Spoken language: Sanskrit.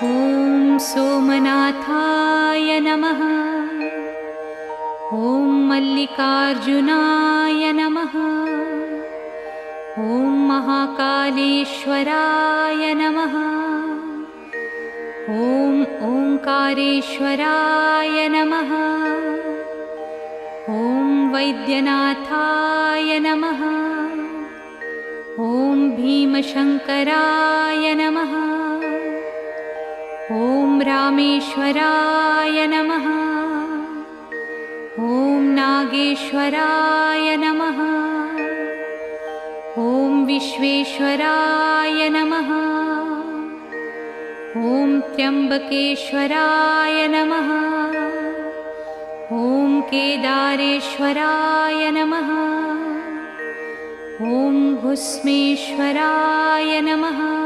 ॐ सोमनाथाय नमः। ॐ मल्लिकार्जुनाय नमः। ॐ महाकालेश्वराय नमः। ॐ ओंकारेश्वराय नमः। ॐ वैद्यनाथाय नमः। ॐ भीमशङ्कराय नमः। ॐ रामेश्वराय नमः। ॐ नागेश्वराय नमः। ॐ विश्वेश्वराय नमः। ॐ त्र्यम्बकेश्वराय नमः। ॐ केदारेश्वराय नमः। ॐ भुस्मेश्वराय नमः।